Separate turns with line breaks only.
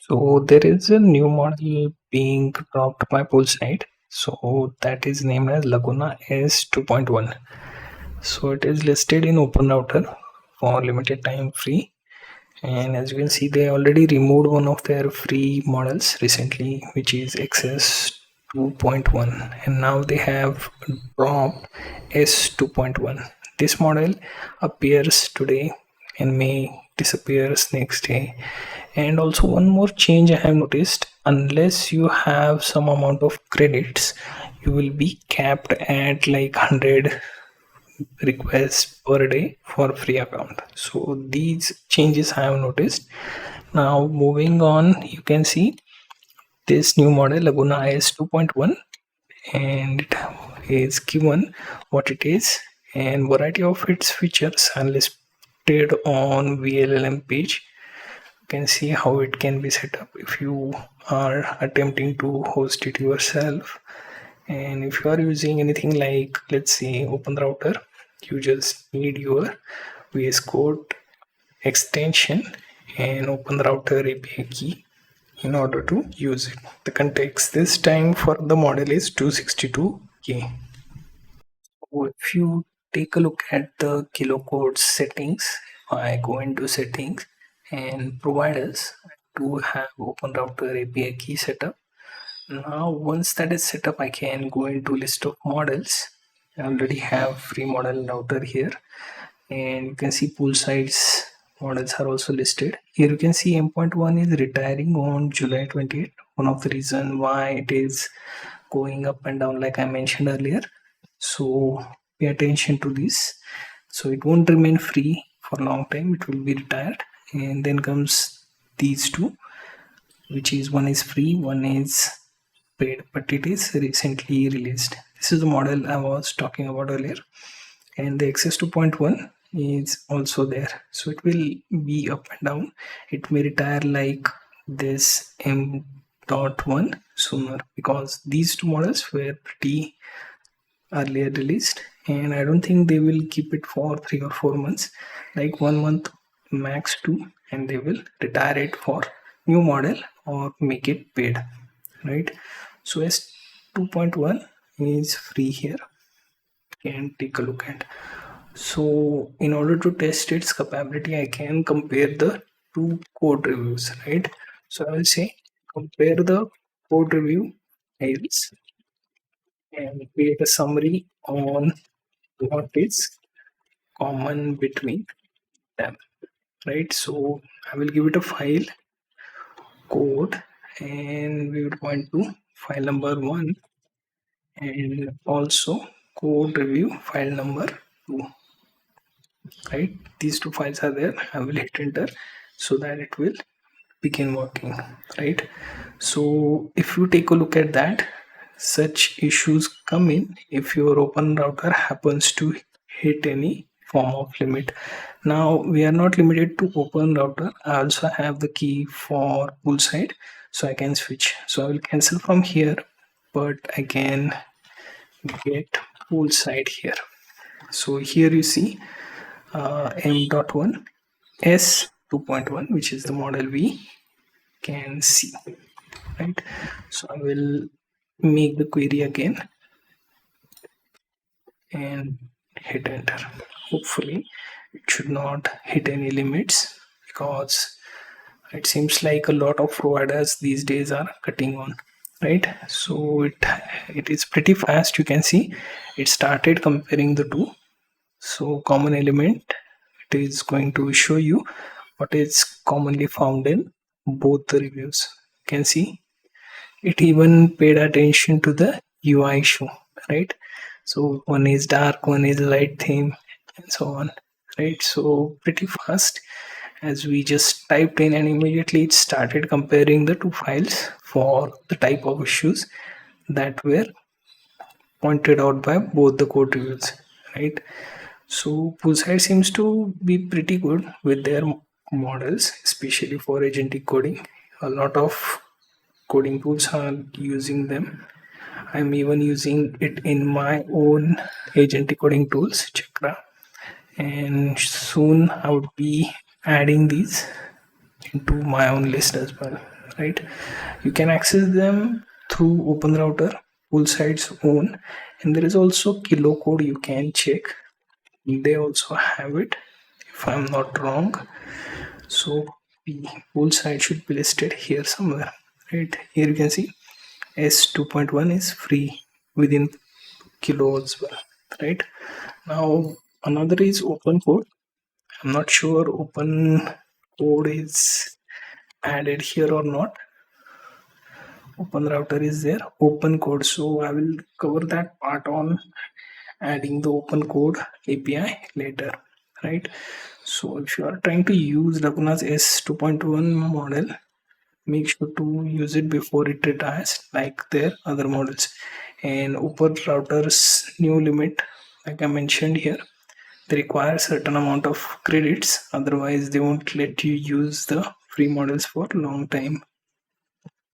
So there is a new model being dropped by Poolside. So that is named as Laguna S 2.1. So it is listed in Openrouter for limited time free. And as you can see, they already removed one of their free models recently, which is XS 2.1, and now they have dropped S 2.1. This model appears today and may disappears next day. And also one more change I have noticed: unless you have some amount of credits, you will be capped at like 100 requests per day for free account. So these changes I have noticed. Now moving on, you can see this new model Laguna S 2.1, and it is given what it is, and variety of its features are listed on VLLM page. You can see how it can be set up if you are attempting to host it yourself. And if you are using anything like, let's say, Openrouter, you just need your VS Code extension and Openrouter API key in order to use it. The context this time for the model is 262K. So if you take a look at the kilocode settings, I go into settings and providers to have Openrouter API key setup. Now once that is set up, I can go into list of models. I already have free model router here, and you can see Poolside's models are also listed. Here you can see M.1 is retiring on July 28th. One of the reason why it is going up and down, like I mentioned earlier. So pay attention to this. So it won't remain free for a long time, it will be retired. And then comes these two, which is one is free, one is paid, but it is recently released. This is the model I was talking about earlier, and the XS 2.1 is also there. So it will be up and down. It may retire like this M.1 sooner, because these two models were pretty earlier released, and I don't think they will keep it for 3 or 4 months, like 1 month max 2, and they will retire it for new model or make it paid, right? So S 2.1 is free here, and take a look at. So in order to test its capability, I can compare the two code reviews, right? So I will say compare the code review files and create a summary on what is common between them, right? So I will give it a file code, and we will point to file number 1, and also code review file number 2, right? These two files are there. I will hit enter so that it will begin working, right? So if you take a look at that, such issues come in if your open router happens to hit any form of limit. Now we are not limited to open router. I also have the key for Poolside, so I can switch. So I will cancel from here, but I can get Poolside here. So here you see M.1 S 2.1, which is the model we can see, right? So I will make the query again and hit enter. Hopefully it should not hit any limits, because it seems like a lot of providers these days are cutting on, right? So it is pretty fast. You can see it started comparing the two. So common element, it is going to show you what is commonly found in both the reviews. You can see it even paid attention to the UI issue, right? So one is dark, one is light theme, and so on, right? So pretty fast, as we just typed in, and immediately it started comparing the two files for the type of issues that were pointed out by both the code reviews, right? So Poolside seems to be pretty good with their models, especially for agentic coding. A lot of coding tools are using them. I'm even using it in my own agentic coding tools, Chakra, and soon I would be adding these into my own list as well, right? You can access them through Openrouter, Poolside's own, and there is also kilo code you can check. They also have it, if I'm not wrong. So the Poolside should be listed here somewhere, right? Here you can see S2.1 is free within kilo as well, right? Now another is open code. I'm not sure open code is added here or not. Openrouter is there, open code, so I will cover that part on adding the open code API later, right? So if you are trying to use Laguna's S2.1 model, make sure to use it before it retires like their other models. And Openrouter's new limit, like I mentioned here, they require certain amount of credits, otherwise they won't let you use the free models for long time.